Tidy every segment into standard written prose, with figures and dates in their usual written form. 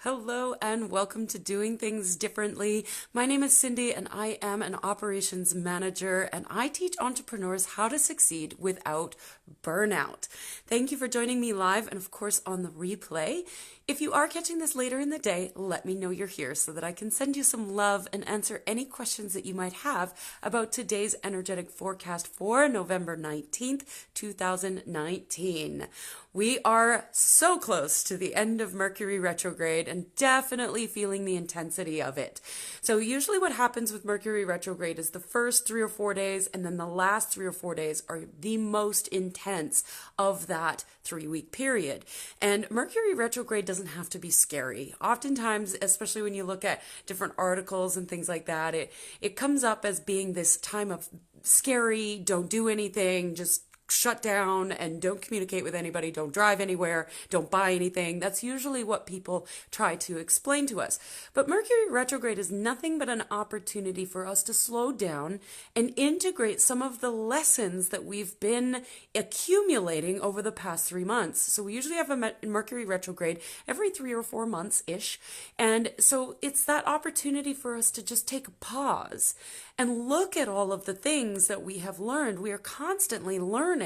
Hello and welcome to Doing Things Differently. My name is Cindy and I am an operations manager and I teach entrepreneurs how to succeed without burnout. Thank you for joining me live and of course on the replay. If you are catching this later in the day, let me know you're here so that I can send you some love and answer any questions that you might have about today's energetic forecast for November 19th, 2019. We are so close to the end of Mercury retrograde and definitely feeling the intensity of it. So usually what happens with Mercury retrograde is the first 3 or 4 days and then the last 3 or 4 days are the most intense of that 3-week period. And Mercury retrograde doesn't have to be scary. Oftentimes, especially when you look at different articles and things like that, it comes up as being this time of scary, don't do anything, just shut down and don't communicate with anybody, don't drive anywhere, don't buy anything. That's usually what people try to explain to us. But Mercury retrograde is nothing but an opportunity for us to slow down and integrate some of the lessons that we've been accumulating over the past 3 months. So we usually have a Mercury retrograde every 3 or 4 months-ish. And so it's that opportunity for us to just take a pause and look at all of the things that we have learned. We are constantly learning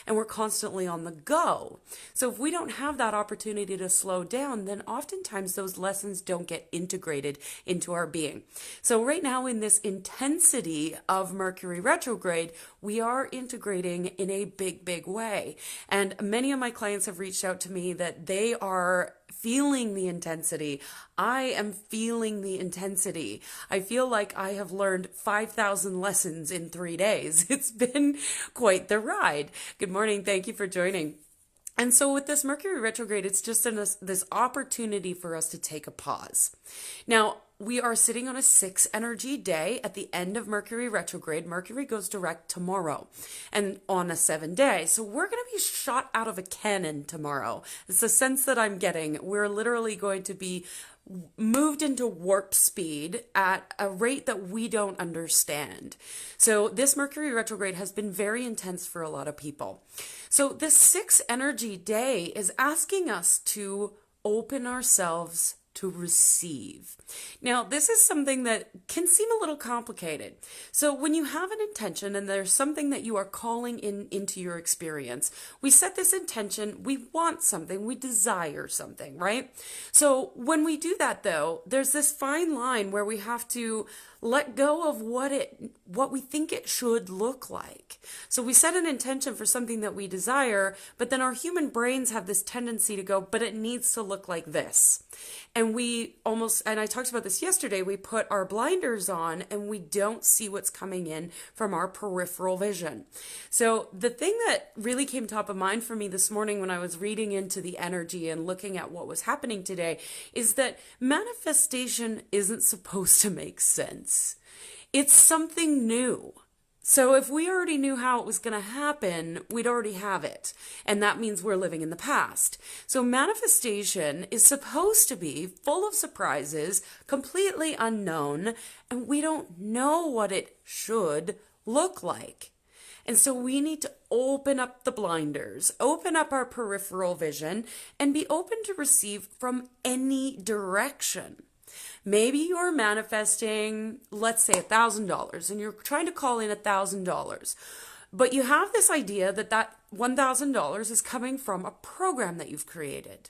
and we're constantly on the go. So if we don't have that opportunity to slow down, then oftentimes those lessons don't get integrated into our being. So right now in this intensity of Mercury retrograde, we are integrating in a big way. And many of my clients have reached out to me that they are feeling the intensity. I am feeling the intensity. I feel like I have learned 5,000 lessons in 3 days. It's been quite the ride. Good morning. Thank you for joining. And so with this Mercury retrograde, it's just this opportunity for us to take a pause. Now, we are sitting on a 6 energy day at the end of Mercury retrograde. Mercury goes direct tomorrow and on a 7 day. So we're going to be shot out of a cannon tomorrow. It's the sense that I'm getting. We're literally going to be moved into warp speed at a rate that we don't understand. So this Mercury retrograde has been very intense for a lot of people. So this 6 energy day is asking us to open ourselves to receive. Now, this is something that can seem a little complicated. So when you have an intention and there's something that you are calling into your experience, we set this intention, we want something, we desire something, right? So when we do that though, there's this fine line where we have to let go of what we think it should look like. So we set an intention for something that we desire, but then our human brains have this tendency to go, but it needs to look like this. And and I talked about this yesterday, we put our blinders on and we don't see what's coming in from our peripheral vision. So the thing that really came top of mind for me this morning when I was reading into the energy and looking at what was happening today is that manifestation isn't supposed to make sense. It's something new. So if we already knew how it was going to happen, we'd already have it. And that means we're living in the past. So manifestation is supposed to be full of surprises, completely unknown, and we don't know what it should look like. And so we need to open up the blinders, open up our peripheral vision, and be open to receive from any direction. Maybe you're manifesting, let's say $1,000, and you're trying to call in $1,000. But you have this idea that $1,000 is coming from a program that you've created.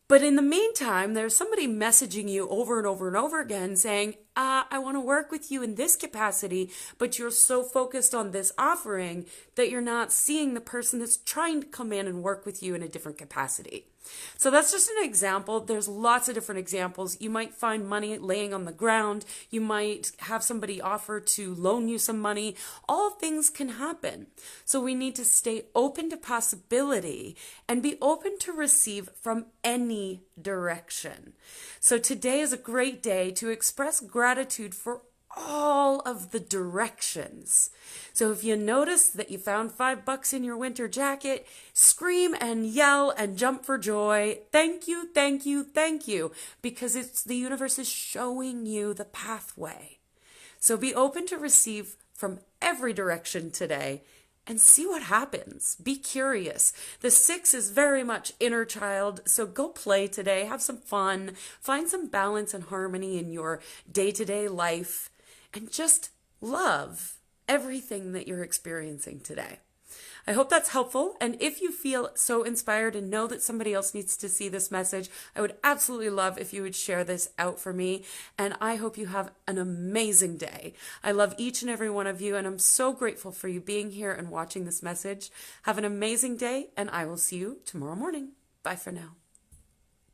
But in the meantime, there's somebody messaging you over and over and over again saying, I want to work with you in this capacity, but you're so focused on this offering that you're not seeing the person that's trying to come in and work with you in a different capacity. So that's just an example. There's lots of different examples. You might find money laying on the ground. You might have somebody offer to loan you some money. All things can happen. So we need to stay open to possibility and be open to receive from any direction. So today is a great day to express gratitude for all of the directions. So if you notice that you found $5 in your winter jacket, scream and yell and jump for joy. Thank you, thank you, thank you, because the universe is showing you the pathway. So be open to receive from every direction today and see what happens. Be curious. The 6 is very much inner child, so go play today. Have some fun. Find some balance and harmony in your day-to-day life, and just love everything that you're experiencing today. I hope that's helpful. And if you feel so inspired and know that somebody else needs to see this message, I would absolutely love if you would share this out for me. And I hope you have an amazing day. I love each and every one of you, and I'm so grateful for you being here and watching this message. Have an amazing day, and I will see you tomorrow morning. Bye for now.